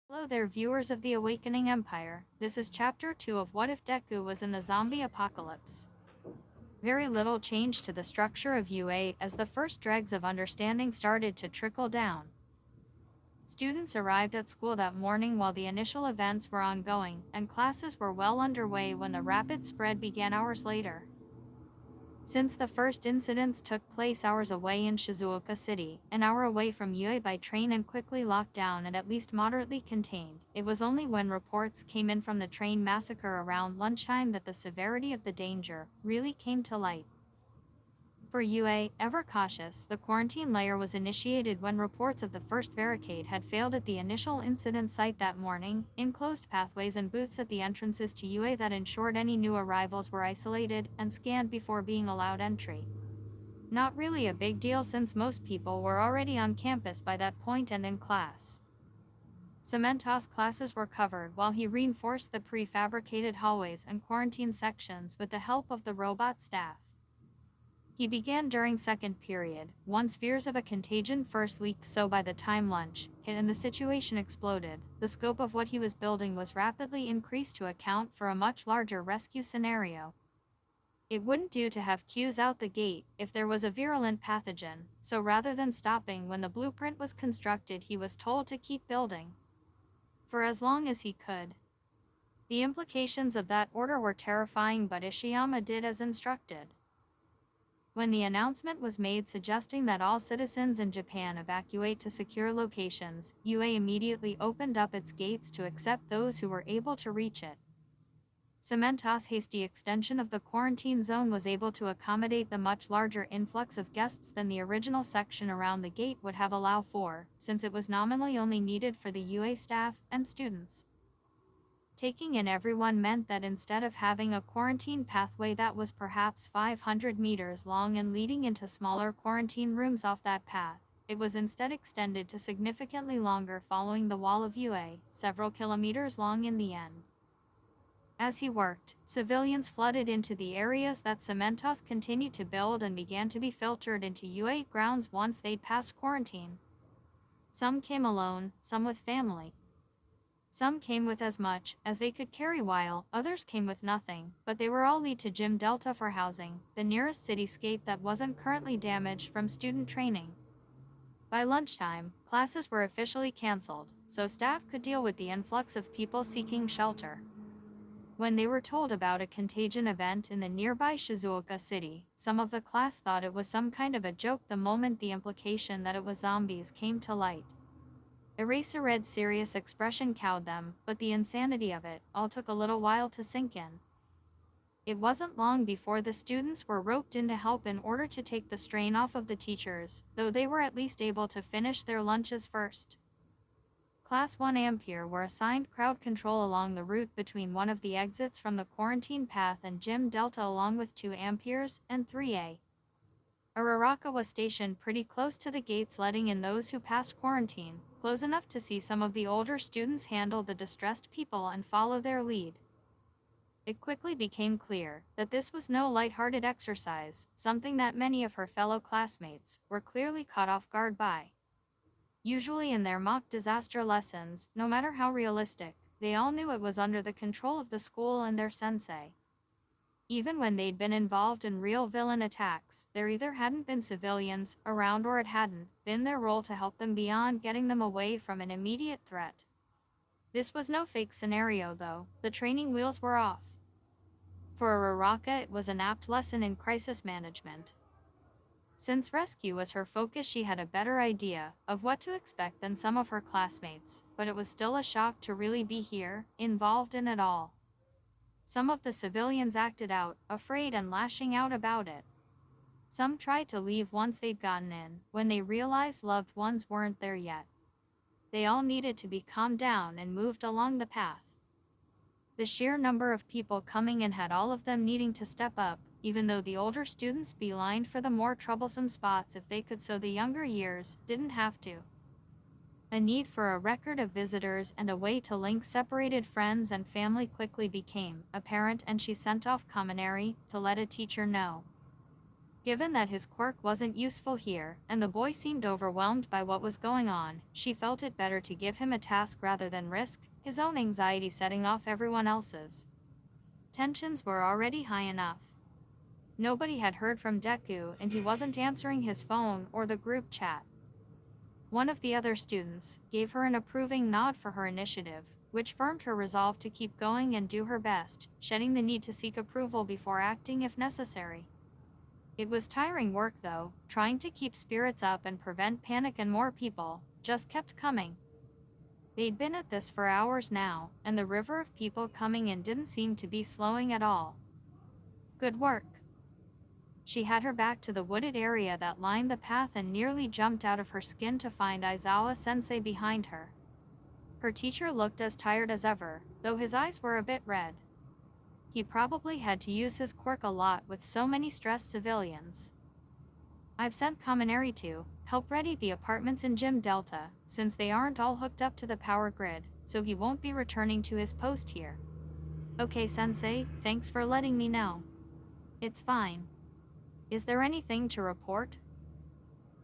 Hello there, viewers of the Awakening Empire. This is Chapter 2 of What If Deku Was in the Zombie Apocalypse. Very little changed to the structure of UA as the first dregs of understanding started to trickle down. Students arrived at school that morning while the initial events were ongoing, and classes were well underway when the rapid spread began hours later. Since the first incidents took place hours away in Shizuoka City, an hour away from UA by train and quickly locked down and at least moderately contained, it was only when reports came in from the train massacre around lunchtime that the severity of the danger really came to light. For UA, ever cautious, the quarantine layer was initiated when reports of the first barricade had failed at the initial incident site that morning, enclosed pathways and booths at the entrances to UA that ensured any new arrivals were isolated and scanned before being allowed entry. Not really a big deal since most people were already on campus by that point and in class. Cementos' classes were covered while he reinforced the prefabricated hallways and quarantine sections with the help of the robot staff. He began during second period, once fears of a contagion first leaked, so by the time lunch hit and the situation exploded, the scope of what he was building was rapidly increased to account for a much larger rescue scenario. It wouldn't do to have queues out the gate if there was a virulent pathogen, so rather than stopping when the blueprint was constructed, he was told to keep building for as long as he could. The implications of that order were terrifying, but Ishiyama did as instructed. When the announcement was made suggesting that all citizens in Japan evacuate to secure locations, UA immediately opened up its gates to accept those who were able to reach it. Cementos' hasty extension of the quarantine zone was able to accommodate the much larger influx of guests than the original section around the gate would have allowed for, since it was nominally only needed for the UA staff and students. Taking in everyone meant that instead of having a quarantine pathway that was perhaps 500 meters long and leading into smaller quarantine rooms off that path, it was instead extended to significantly longer, following the wall of UA, several kilometers long in the end. As he worked, civilians flooded into the areas that Cementos continued to build and began to be filtered into UA grounds once they'd passed quarantine. Some came alone, some with family. Some came with as much as they could carry, while others came with nothing, but they were all lead to Gym Delta for housing, the nearest cityscape that wasn't currently damaged from student training. By lunchtime, classes were officially cancelled, so staff could deal with the influx of people seeking shelter. When they were told about a contagion event in the nearby Shizuoka city, some of the class thought it was some kind of a joke the moment the implication that it was zombies came to light. Eraserhead's serious expression cowed them, but the insanity of it all took a little while to sink in. It wasn't long before the students were roped in to help in order to take the strain off of the teachers, though they were at least able to finish their lunches first. Class 1 Ampere were assigned crowd control along the route between one of the exits from the quarantine path and Gym Delta, along with 2 Amperes and 3A. Araraka was stationed pretty close to the gates, letting in those who passed quarantine, close enough to see some of the older students handle the distressed people and follow their lead. It quickly became clear that this was no lighthearted exercise, something that many of her fellow classmates were clearly caught off guard by. Usually in their mock disaster lessons, no matter how realistic, they all knew it was under the control of the school and their sensei. Even when they'd been involved in real villain attacks, there either hadn't been civilians around or it hadn't been their role to help them beyond getting them away from an immediate threat. This was no fake scenario though, the training wheels were off. For Araraka, it was an apt lesson in crisis management. Since rescue was her focus, she had a better idea of what to expect than some of her classmates, but it was still a shock to really be here, involved in it all. Some of the civilians acted out, afraid and lashing out about it. Some tried to leave once they'd gotten in, when they realized loved ones weren't there yet. They all needed to be calmed down and moved along the path. The sheer number of people coming in had all of them needing to step up, even though the older students beelined for the more troublesome spots if they could, so the younger years didn't have to. A need for a record of visitors and a way to link separated friends and family quickly became apparent, and she sent off Kaminari to let a teacher know. Given that his quirk wasn't useful here, and the boy seemed overwhelmed by what was going on, she felt it better to give him a task rather than risk his own anxiety setting off everyone else's. Tensions were already high enough. Nobody had heard from Deku, and he wasn't answering his phone or the group chat. One of the other students gave her an approving nod for her initiative, which firmed her resolve to keep going and do her best, shedding the need to seek approval before acting if necessary. It was tiring work though, trying to keep spirits up and prevent panic, and more people just kept coming. They'd been at this for hours now, and the river of people coming in didn't seem to be slowing at all. Good work. She had her back to the wooded area that lined the path and nearly jumped out of her skin to find Aizawa-sensei behind her. Her teacher looked as tired as ever, though his eyes were a bit red. He probably had to use his quirk a lot with so many stressed civilians. I've sent Kaminari to help ready the apartments in Gym Delta, since they aren't all hooked up to the power grid, so he won't be returning to his post here. Okay, Sensei, thanks for letting me know. It's fine. Is there anything to report?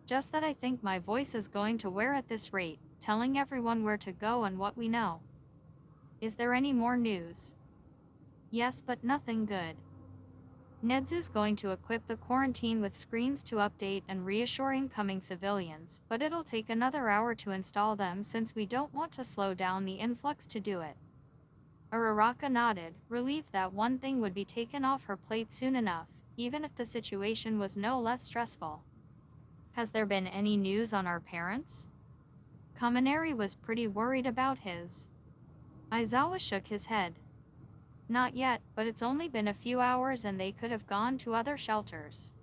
Just that I think my voice is going to wear at this rate, telling everyone where to go and what we know. Is there any more news? Yes, but nothing good. Nedzu's going to equip the quarantine with screens to update and reassure incoming civilians, but it'll take another hour to install them since we don't want to slow down the influx to do it. Uraraka nodded, relieved that one thing would be taken off her plate soon enough, even if the situation was no less stressful. Has there been any news on our parents? Kaminari was pretty worried about his. Aizawa shook his head. Not yet, but it's only been a few hours and they could have gone to other shelters.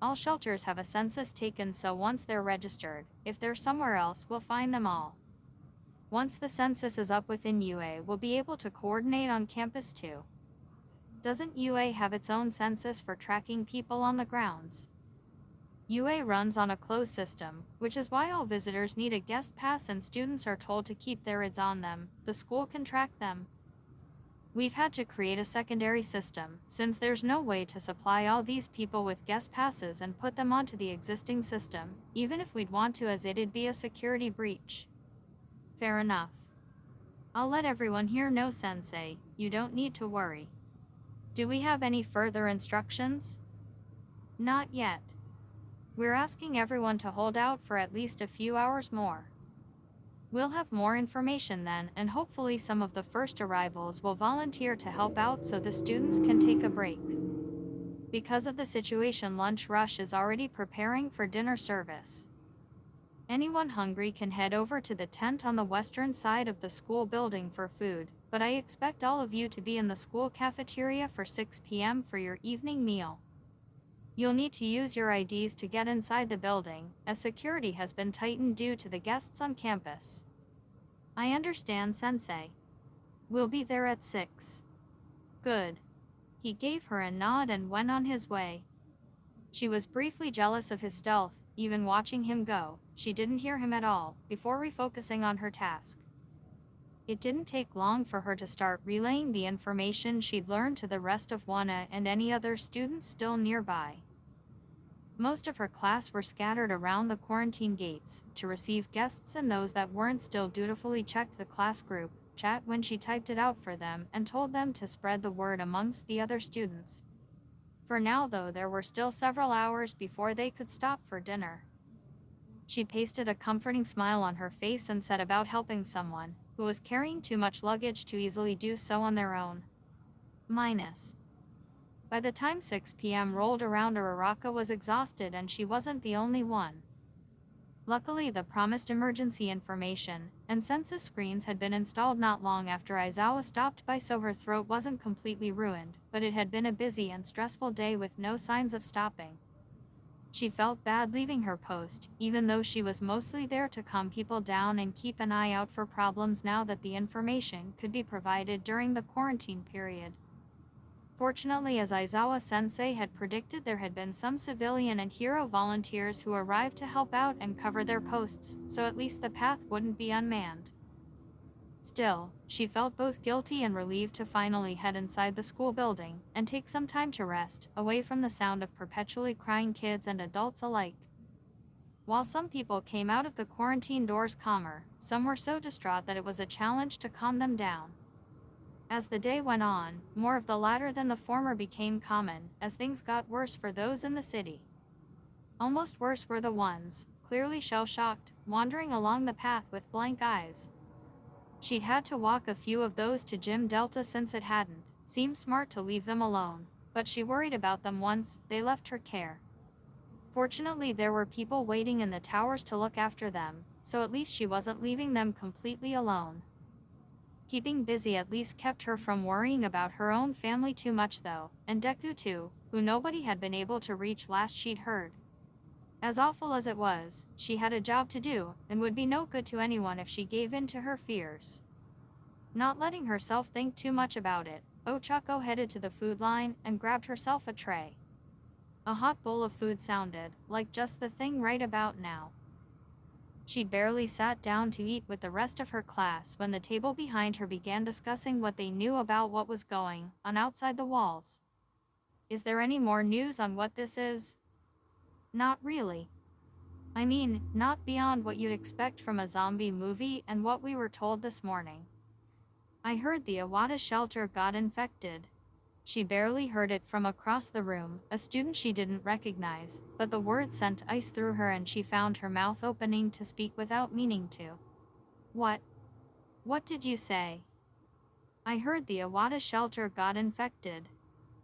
All shelters have a census taken, so once they're registered, if they're somewhere else, we'll find them all. Once the census is up within UA, we'll be able to coordinate on campus too. Doesn't UA have its own census for tracking people on the grounds? UA runs on a closed system, which is why all visitors need a guest pass and students are told to keep their IDs on them. The school can track them. We've had to create a secondary system, since there's no way to supply all these people with guest passes and put them onto the existing system, even if we'd want to, as it'd be a security breach. Fair enough. I'll let everyone here know, Sensei, you don't need to worry. Do we have any further instructions? Not yet. We're asking everyone to hold out for at least a few hours more. We'll have more information then, and hopefully some of the first arrivals will volunteer to help out so the students can take a break. Because of the situation, Lunch Rush is already preparing for dinner service. Anyone hungry can head over to the tent on the western side of the school building for food, but I expect all of you to be in the school cafeteria for 6 p.m. for your evening meal. You'll need to use your IDs to get inside the building, as security has been tightened due to the guests on campus. I understand, Sensei. We'll be there at 6. Good. He gave her a nod and went on his way. She was briefly jealous of his stealth, even watching him go. She didn't hear him at all, before refocusing on her task. It didn't take long for her to start relaying the information she'd learned to the rest of Wana and any other students still nearby. Most of her class were scattered around the quarantine gates to receive guests, and those that weren't still dutifully checked the class group chat when she typed it out for them and told them to spread the word amongst the other students. For now though, there were still several hours before they could stop for dinner. She pasted a comforting smile on her face and set about helping someone who was carrying too much luggage to easily do so on their own. By the time 6 p.m. rolled around, Uraraka was exhausted, and she wasn't the only one. Luckily, the promised emergency information and census screens had been installed not long after Aizawa stopped by, so her throat wasn't completely ruined, but it had been a busy and stressful day with no signs of stopping. She felt bad leaving her post, even though she was mostly there to calm people down and keep an eye out for problems now that the information could be provided during the quarantine period. Fortunately, as Aizawa-sensei had predicted, there had been some civilian and hero volunteers who arrived to help out and cover their posts, so at least the path wouldn't be unmanned. Still, she felt both guilty and relieved to finally head inside the school building and take some time to rest, away from the sound of perpetually crying kids and adults alike. While some people came out of the quarantine doors calmer, some were so distraught that it was a challenge to calm them down. As the day went on, more of the latter than the former became common, as things got worse for those in the city. Almost worse were the ones, clearly shell-shocked, wandering along the path with blank eyes. She'd had to walk a few of those to Gym Delta since it hadn't seemed smart to leave them alone, but she worried about them once they left her care. Fortunately, there were people waiting in the towers to look after them, so at least she wasn't leaving them completely alone. Keeping busy at least kept her from worrying about her own family too much though, and Deku too, who nobody had been able to reach last she'd heard. As awful as it was, she had a job to do, and would be no good to anyone if she gave in to her fears. Not letting herself think too much about it, Ochako headed to the food line and grabbed herself a tray. A hot bowl of food sounded like just the thing right about now. She'd barely sat down to eat with the rest of her class when the table behind her began discussing what they knew about what was going on outside the walls. Is there any more news on what this is? Not really. I mean, not beyond what you'd expect from a zombie movie and what we were told this morning. I heard the Iwata shelter got infected. She barely heard it from across the room, a student she didn't recognize, but the word sent ice through her and she found her mouth opening to speak without meaning to. What? What did you say? I heard the Iwata shelter got infected.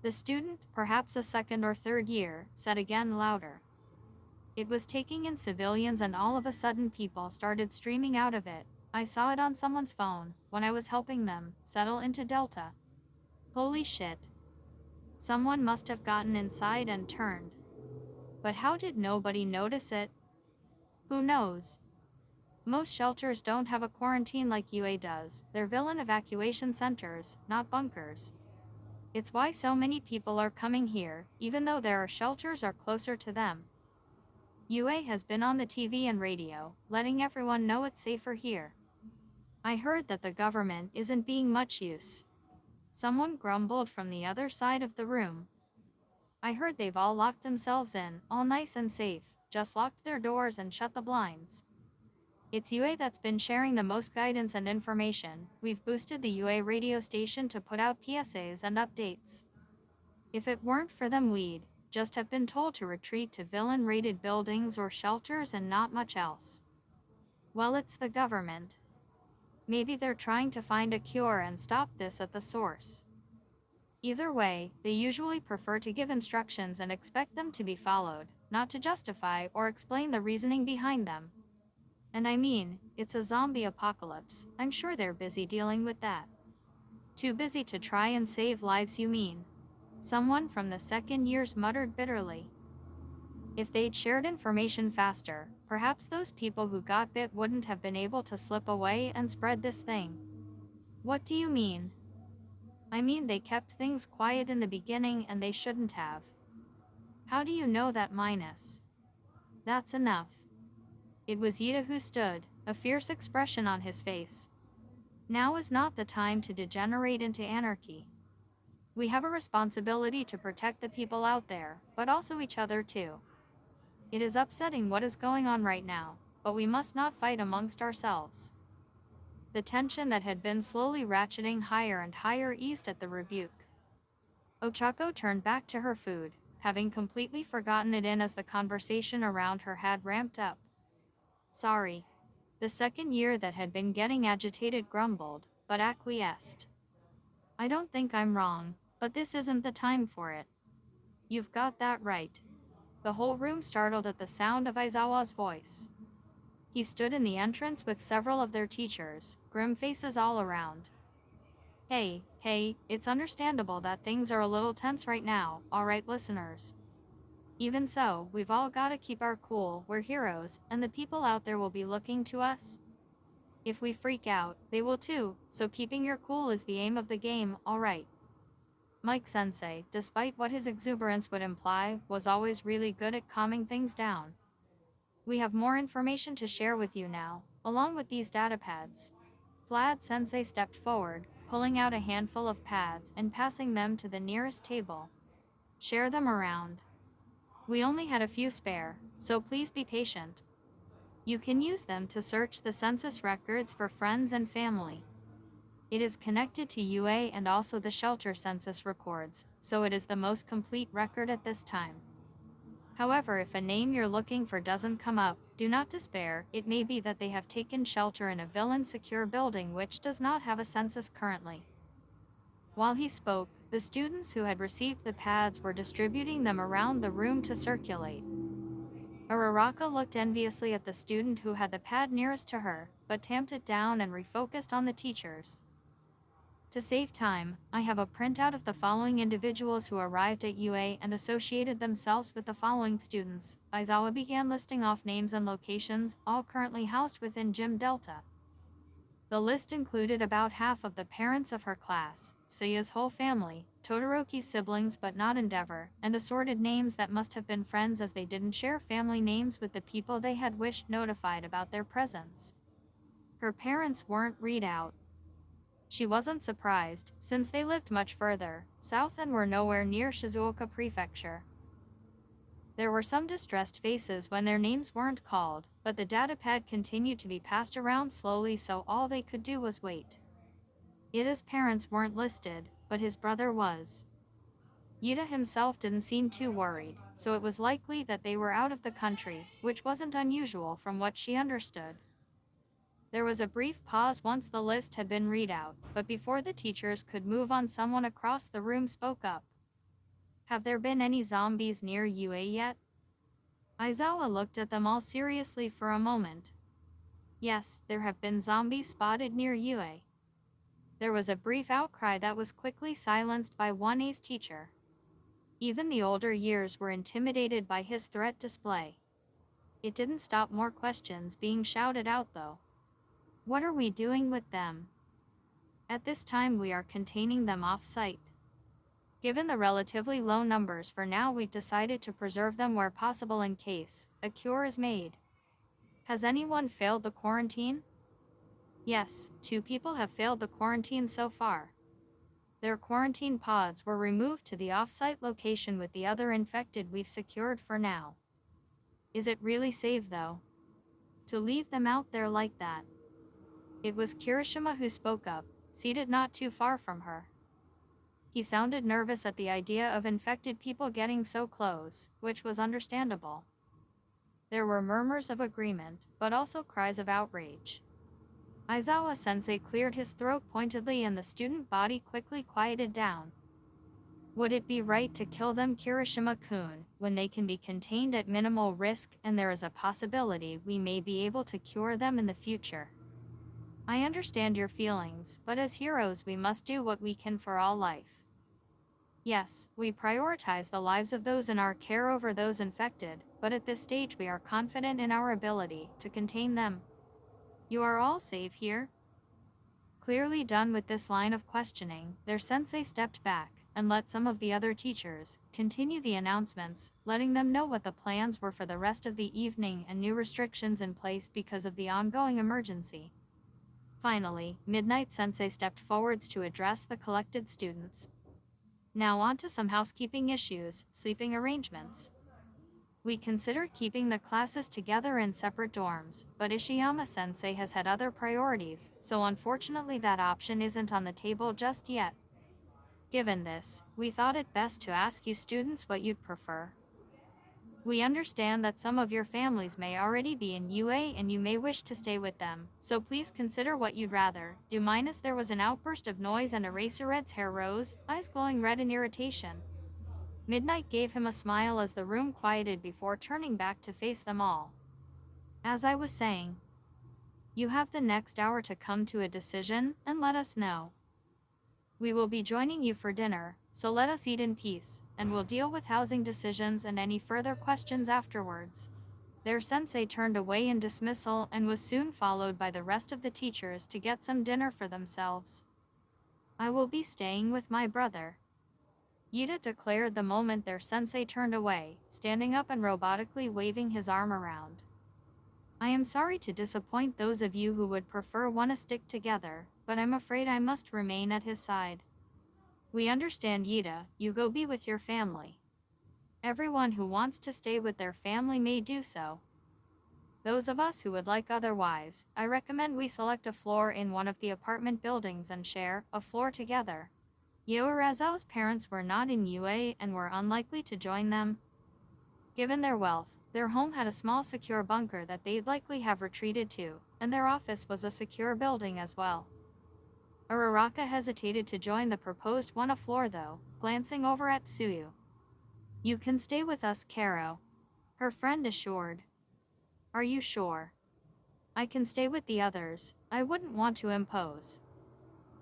The student, perhaps a second or third year, said again louder. It was taking in civilians and all of a sudden people started streaming out of it. I saw it on someone's phone, when I was helping them settle into Delta. Holy shit. Someone must have gotten inside and turned. But how did nobody notice it? Who knows? Most shelters don't have a quarantine like UA does. They're villain evacuation centers, not bunkers. It's why so many people are coming here, even though there are shelters or closer to them. UA has been on the TV and radio, letting everyone know it's safer here. I heard that the government isn't being much use. Someone grumbled from the other side of the room. I heard they've all locked themselves in, all nice and safe, just locked their doors and shut the blinds. It's UA that's been sharing the most guidance and information. We've boosted the UA radio station to put out PSAs and updates. If it weren't for them, we'd just have been told to retreat to villain-rated buildings or shelters and not much else. Well, it's the government. Maybe they're trying to find a cure and stop this at the source. Either way, they usually prefer to give instructions and expect them to be followed, not to justify or explain the reasoning behind them. And I mean, it's a zombie apocalypse. I'm sure they're busy dealing with that. Too busy to try and save lives, you mean? Someone from the second years muttered bitterly. If they'd shared information faster, perhaps those people who got bit wouldn't have been able to slip away and spread this thing. What do you mean? I mean, they kept things quiet in the beginning and they shouldn't have. How do you know that, Minus? That's enough. It was Ida who stood, a fierce expression on his face. Now is not the time to degenerate into anarchy. We have a responsibility to protect the people out there, but also each other too. It is upsetting what is going on right now, but we must not fight amongst ourselves. The tension that had been slowly ratcheting higher and higher eased at the rebuke. Ochako turned back to her food, having completely forgotten it in as the conversation around her had ramped up. Sorry. The second year that had been getting agitated grumbled, but acquiesced. I don't think I'm wrong, but this isn't the time for it. You've got that right. The whole room startled at the sound of Aizawa's voice. He stood in the entrance with several of their teachers, grim faces all around. Hey, it's understandable that things are a little tense right now, alright listeners. Even so, we've all gotta keep our cool, we're heroes, and the people out there will be looking to us. If we freak out, they will too, so keeping your cool is the aim of the game, alright. Mike-sensei, despite what his exuberance would imply, was always really good at calming things down. We have more information to share with you now, along with these datapads. Vlad-sensei stepped forward, pulling out a handful of pads and passing them to the nearest table. Share them around. We only had a few spare, so please be patient. You can use them to search the census records for friends and family. It is connected to UA and also the shelter census records, so it is the most complete record at this time. However, if a name you're looking for doesn't come up, do not despair. It may be that they have taken shelter in a villain-secure building which does not have a census currently. While he spoke, the students who had received the pads were distributing them around the room to circulate. Araraka looked enviously at the student who had the pad nearest to her, but tamped it down and refocused on the teachers. To save time, I have a printout of the following individuals who arrived at UA and associated themselves with the following students. Aizawa began listing off names and locations, all currently housed within Gym Delta. The list included about half of the parents of her class, Suya's whole family, Todoroki's siblings but not Endeavor, and assorted names that must have been friends as they didn't share family names with the people they had wished notified about their presence. Her parents weren't read out. She wasn't surprised, since they lived much further south and were nowhere near Shizuoka Prefecture. There were some distressed faces when their names weren't called, but the datapad continued to be passed around slowly, so all they could do was wait. Ida's parents weren't listed, but his brother was. Ida himself didn't seem too worried, so it was likely that they were out of the country, which wasn't unusual from what she understood. There was a brief pause once the list had been read out, but before the teachers could move on, someone across the room spoke up. Have there been any zombies near UA yet? Aizawa looked at them all seriously for a moment. Yes, there have been zombies spotted near UA. There was a brief outcry that was quickly silenced by one ace teacher. Even the older years were intimidated by his threat display. It didn't stop more questions being shouted out though. What are we doing with them? At this time we are containing them off-site. Given the relatively low numbers for now, we've decided to preserve them where possible in case a cure is made. Has anyone failed the quarantine? Yes, 2 people have failed the quarantine so far. Their quarantine pods were removed to the off-site location with the other infected we've secured for now. Is it really safe though? To leave them out there like that? It was Kirishima who spoke up, seated not too far from her. He sounded nervous at the idea of infected people getting so close, which was understandable. There were murmurs of agreement, but also cries of outrage. Aizawa-sensei cleared his throat pointedly and the student body quickly quieted down. Would it be right to kill them, Kirishima-kun, when they can be contained at minimal risk and there is a possibility we may be able to cure them in the future? I understand your feelings, but as heroes we must do what we can for all life. Yes, we prioritize the lives of those in our care over those infected, but at this stage we are confident in our ability to contain them. You are all safe here? Clearly done with this line of questioning, their sensei stepped back and let some of the other teachers continue the announcements, letting them know what the plans were for the rest of the evening and new restrictions in place because of the ongoing emergency. Finally, Midnight Sensei stepped forwards to address the collected students. Now on to some housekeeping issues, sleeping arrangements. We considered keeping the classes together in separate dorms, but Ishiyama-sensei has had other priorities, so unfortunately that option isn't on the table just yet. Given this, we thought it best to ask you students what you'd prefer. We understand that some of your families may already be in UA and you may wish to stay with them, so please consider what you'd rather do. There was an outburst of noise and Eraserhead's hair rose, eyes glowing red in irritation. Midnight gave him a smile as the room quieted before turning back to face them all. As I was saying, you have the next hour to come to a decision and let us know. We will be joining you for dinner, so let us eat in peace, and we'll deal with housing decisions and any further questions afterwards. Their sensei turned away in dismissal and was soon followed by the rest of the teachers to get some dinner for themselves. I will be staying with my brother, Yuta declared the moment their sensei turned away, standing up and robotically waving his arm around. I am sorry to disappoint those of you who would prefer wanna stick together, but I'm afraid I must remain at his side. We understand, Yida, you go be with your family. Everyone who wants to stay with their family may do so. Those of us who would like otherwise, I recommend we select a floor in one of the apartment buildings and share a floor together. Yorazao's parents were not in UA and were unlikely to join them. Given their wealth, their home had a small secure bunker that they'd likely have retreated to, and their office was a secure building as well. Uraraka hesitated to join the proposed one floor though, glancing over at Tsuyu. You can stay with us, Karo. Her friend assured. Are you sure? I can stay with the others, I wouldn't want to impose.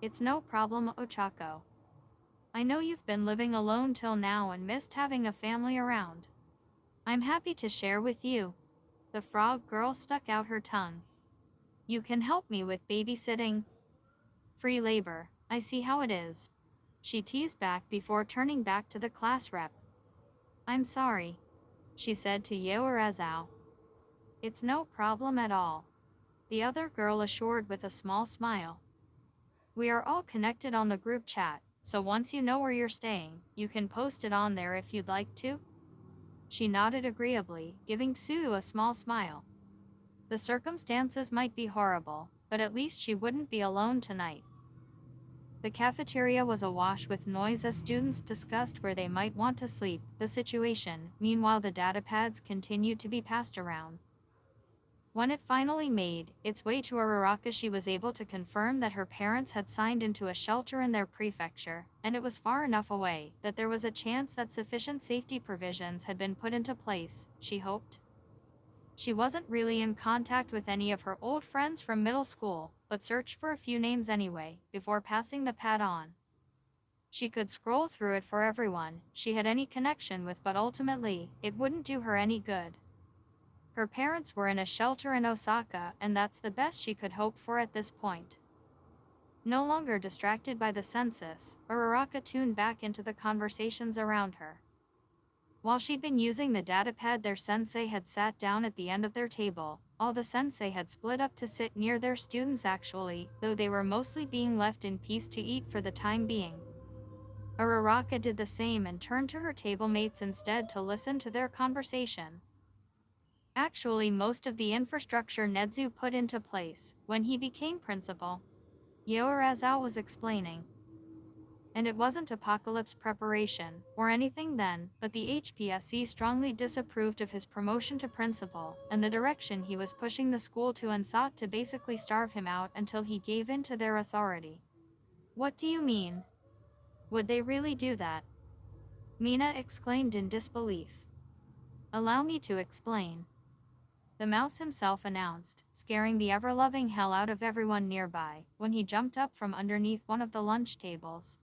It's no problem, Ochako. I know you've been living alone till now and missed having a family around. I'm happy to share with you. The frog girl stuck out her tongue. You can help me with babysitting. Free labor, I see how it is. She teased back before turning back to the class rep. I'm sorry, she said to Yorazao. It's no problem at all. The other girl assured with a small smile. We are all connected on the group chat, so once you know where you're staying, you can post it on there if you'd like to. She nodded agreeably, giving Tsuyu a small smile. The circumstances might be horrible, but at least she wouldn't be alone tonight. The cafeteria was awash with noise as students discussed where they might want to sleep, the situation. Meanwhile, the datapads continued to be passed around. When it finally made its way to Uraraka, she was able to confirm that her parents had signed into a shelter in their prefecture, and it was far enough away that there was a chance that sufficient safety provisions had been put into place, she hoped. She wasn't really in contact with any of her old friends from middle school, but searched for a few names anyway, before passing the pad on. She could scroll through it for everyone she had any connection with, but ultimately, it wouldn't do her any good. Her parents were in a shelter in Osaka, and that's the best she could hope for at this point. No longer distracted by the census, Uraraka tuned back into the conversations around her. While she'd been using the datapad, their sensei had sat down at the end of their table. All the sensei had split up to sit near their students actually, though they were mostly being left in peace to eat for the time being. Uraraka did the same and turned to her table mates instead to listen to their conversation. Actually, most of the infrastructure Nedzu put into place when he became principal, Yorazao was explaining. And it wasn't apocalypse preparation or anything then, but the HPSC strongly disapproved of his promotion to principal and the direction he was pushing the school to, and sought to basically starve him out until he gave in to their authority. What do you mean? Would they really do that? Mina exclaimed in disbelief. Allow me to explain. The mouse himself announced, scaring the ever-loving hell out of everyone nearby, when he jumped up from underneath one of the lunch tables.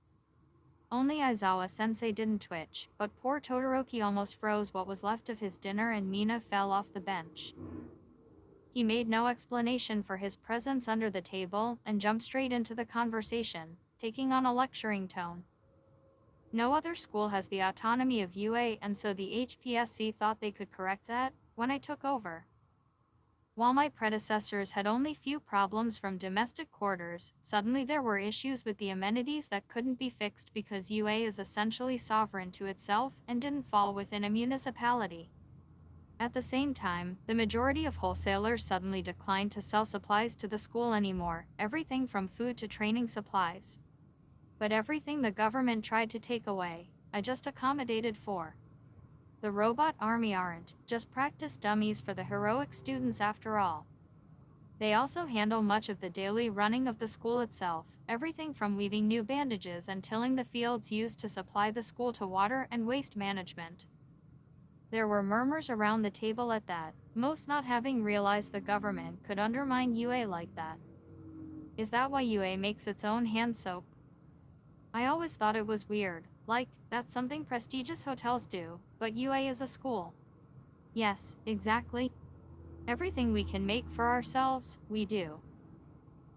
Only Aizawa-sensei didn't twitch, but poor Todoroki almost froze what was left of his dinner, and Mina fell off the bench. He made no explanation for his presence under the table, and jumped straight into the conversation, taking on a lecturing tone. No other school has the autonomy of UA, and so the HPSC thought they could correct that when I took over. While my predecessors had only few problems from domestic quarters, suddenly there were issues with the amenities that couldn't be fixed because UA is essentially sovereign to itself and didn't fall within a municipality. At the same time, the majority of wholesalers suddenly declined to sell supplies to the school anymore, everything from food to training supplies. But everything the government tried to take away, I just accommodated for. The robot army aren't just practice dummies for the heroic students after all. They also handle much of the daily running of the school itself, everything from weaving new bandages and tilling the fields used to supply the school to water and waste management. There were murmurs around the table at that, most not having realized the government could undermine UA like that. Is that why UA makes its own hand soap? I always thought it was weird. Like, that's something prestigious hotels do, but UA is a school. Yes, exactly. Everything we can make for ourselves, we do.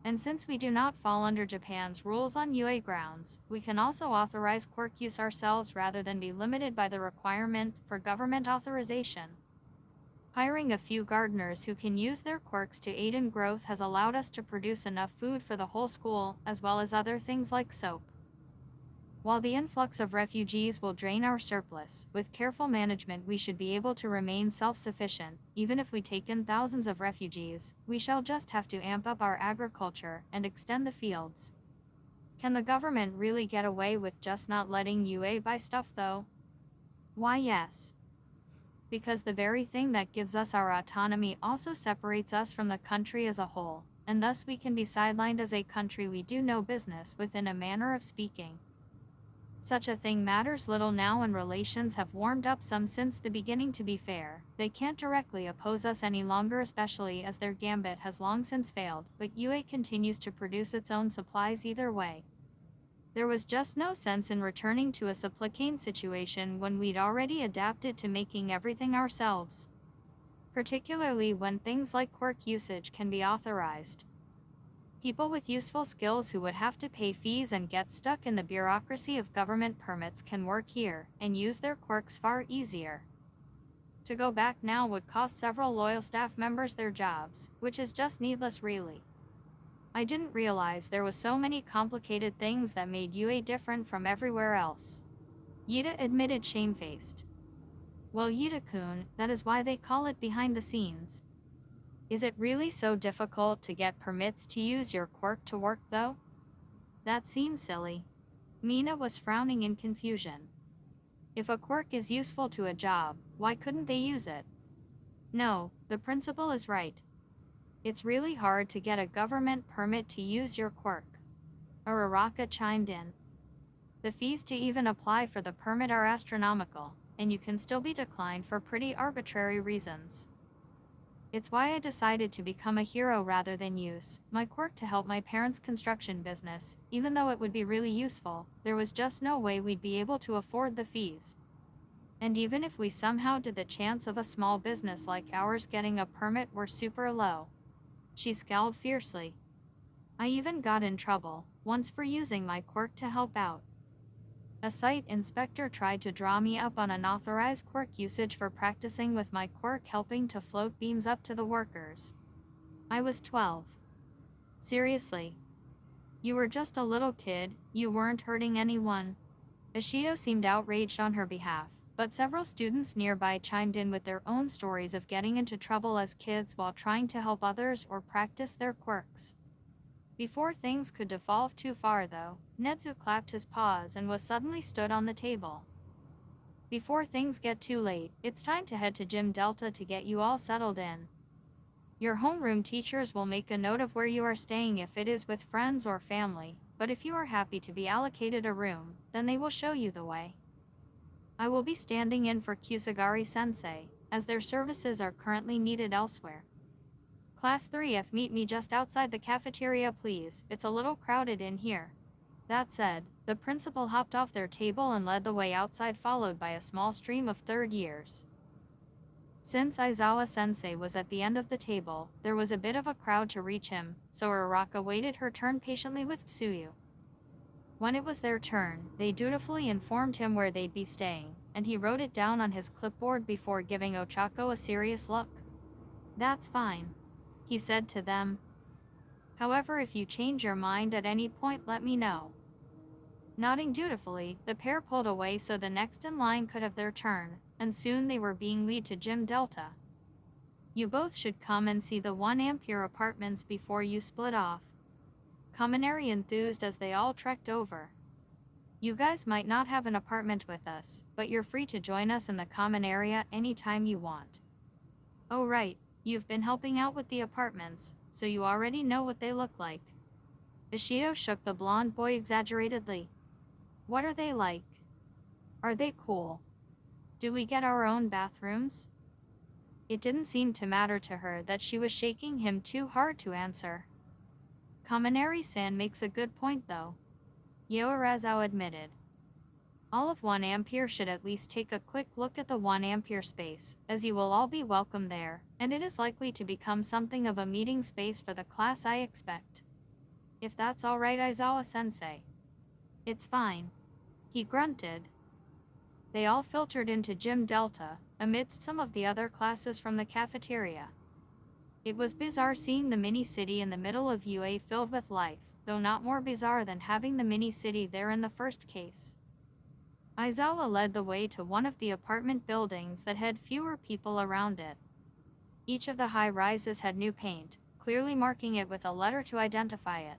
And since we do not fall under Japan's rules on UA grounds, we can also authorize quirk use ourselves rather than be limited by the requirement for government authorization. Hiring a few gardeners who can use their quirks to aid in growth has allowed us to produce enough food for the whole school, as well as other things like soap. While the influx of refugees will drain our surplus, with careful management we should be able to remain self-sufficient. Even if we take in thousands of refugees, we shall just have to amp up our agriculture and extend the fields. Can the government really get away with just not letting UA buy stuff though? Why yes. Because the very thing that gives us our autonomy also separates us from the country as a whole, and thus we can be sidelined as a country we do no business with in a manner of speaking. Such a thing matters little now, and relations have warmed up some since the beginning. To be fair, they can't directly oppose us any longer, especially as their gambit has long since failed, but UA continues to produce its own supplies either way. There was just no sense in returning to a supplicane situation when we'd already adapted to making everything ourselves. Particularly when things like quirk usage can be authorized. People with useful skills who would have to pay fees and get stuck in the bureaucracy of government permits can work here and use their quirks far easier. To go back now would cost several loyal staff members their jobs, which is just needless really. I didn't realize there was so many complicated things that made UA different from everywhere else. Yida admitted shamefaced. Well, Yida-kun, that is why they call it behind the scenes. Is it really so difficult to get permits to use your quirk to work though? That seems silly. Mina was frowning in confusion. If a quirk is useful to a job, why couldn't they use it? No, the principal is right. It's really hard to get a government permit to use your quirk. Uraraka chimed in. The fees to even apply for the permit are astronomical, and you can still be declined for pretty arbitrary reasons. It's why I decided to become a hero rather than use my quirk to help my parents' construction business. Even though it would be really useful, there was just no way we'd be able to afford the fees. And even if we somehow did, the chance of a small business like ours getting a permit were super low. She scowled fiercely. I even got in trouble once for using my quirk to help out. A site inspector tried to draw me up on unauthorized quirk usage for practicing with my quirk helping to float beams up to the workers. I was 12. Seriously? You were just a little kid, you weren't hurting anyone. Ashido seemed outraged on her behalf, but several students nearby chimed in with their own stories of getting into trouble as kids while trying to help others or practice their quirks. Before things could devolve too far though, Netsu clapped his paws and was suddenly stood on the table. Before things get too late, it's time to head to Gym Delta to get you all settled in. Your homeroom teachers will make a note of where you are staying if it is with friends or family, but if you are happy to be allocated a room, then they will show you the way. I will be standing in for Kusagari-sensei, as their services are currently needed elsewhere. Class 3F, meet me just outside the cafeteria please, it's a little crowded in here. That said, the principal hopped off their table and led the way outside, followed by a small stream of third years. Since Aizawa-sensei was at the end of the table, there was a bit of a crowd to reach him, so Uraraka waited her turn patiently with Tsuyu. When it was their turn, they dutifully informed him where they'd be staying, and he wrote it down on his clipboard before giving Ochako a serious look. That's fine, he said to them. However, if you change your mind at any point, let me know. Nodding dutifully, the pair pulled away so the next in line could have their turn, and soon they were being led to Gym Delta. You both should come and see the 1 Ampere apartments before you split off. Kaminari enthused as they all trekked over. You guys might not have an apartment with us, but you're free to join us in the common area anytime you want. Oh right, you've been helping out with the apartments, so you already know what they look like. Ishido shook the blonde boy exaggeratedly. What are they like? Are they cool? Do we get our own bathrooms? It didn't seem to matter to her that she was shaking him too hard to answer. Kaminari-san makes a good point though. Yoarazawa admitted. All of 1 Ampere should at least take a quick look at the 1 Ampere space, as you will all be welcome there, and it is likely to become something of a meeting space for the class, I expect. If that's alright, Aizawa-sensei. It's fine. He grunted. They all filtered into Gym Delta, amidst some of the other classes from the cafeteria. It was bizarre seeing the mini-city in the middle of UA filled with life, though not more bizarre than having the mini-city there in the first case. Aizawa led the way to one of the apartment buildings that had fewer people around it. Each of the high-rises had new paint, clearly marking it with a letter to identify it.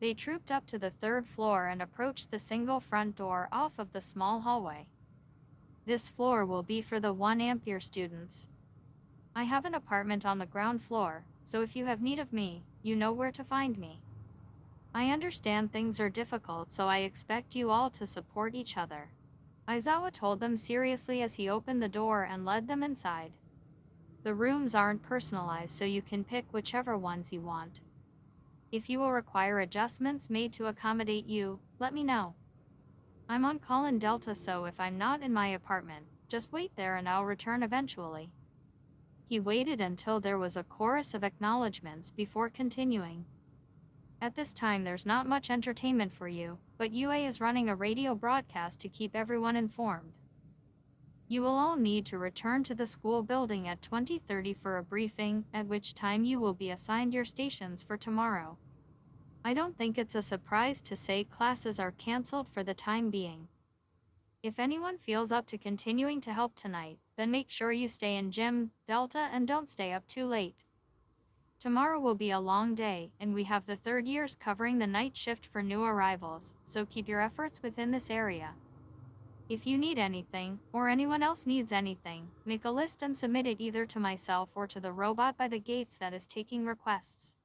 They trooped up to the third floor and approached the single front door off of the small hallway. This floor will be for the 1 Ampere students. I have an apartment on the ground floor, so if you have need of me, you know where to find me. I understand things are difficult, so I expect you all to support each other. Aizawa told them seriously as he opened the door and led them inside. The rooms aren't personalized, so you can pick whichever ones you want. If you will require adjustments made to accommodate you, let me know. I'm on call in Delta, so if I'm not in my apartment, just wait there and I'll return eventually. He waited until there was a chorus of acknowledgements before continuing. At this time there's not much entertainment for you, but UA is running a radio broadcast to keep everyone informed. You will all need to return to the school building at 20:30 for a briefing, at which time you will be assigned your stations for tomorrow. I don't think it's a surprise to say classes are cancelled for the time being. If anyone feels up to continuing to help tonight, then make sure you stay in gym, Delta, and don't stay up too late. Tomorrow will be a long day, and we have the third years covering the night shift for new arrivals, so keep your efforts within this area. If you need anything, or anyone else needs anything, make a list and submit it either to myself or to the robot by the gates that is taking requests.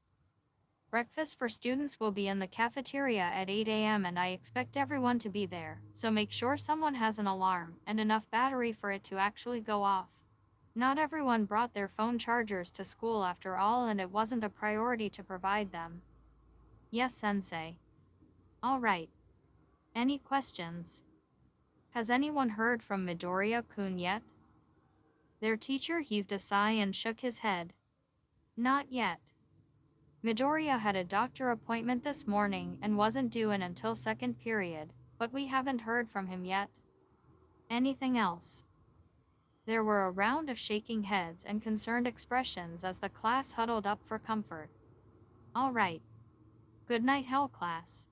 Breakfast for students will be in the cafeteria at 8 a.m. and I expect everyone to be there, so make sure someone has an alarm and enough battery for it to actually go off. Not everyone brought their phone chargers to school after all, and it wasn't a priority to provide them. Yes, sensei. All right. Any questions? Has anyone heard from Midoriya-kun yet? Their teacher heaved a sigh and shook his head. Not yet. Midoriya had a doctor appointment this morning and wasn't due in until second period, but we haven't heard from him yet. Anything else? There were a round of shaking heads and concerned expressions as the class huddled up for comfort. All right. Good night, Hell class.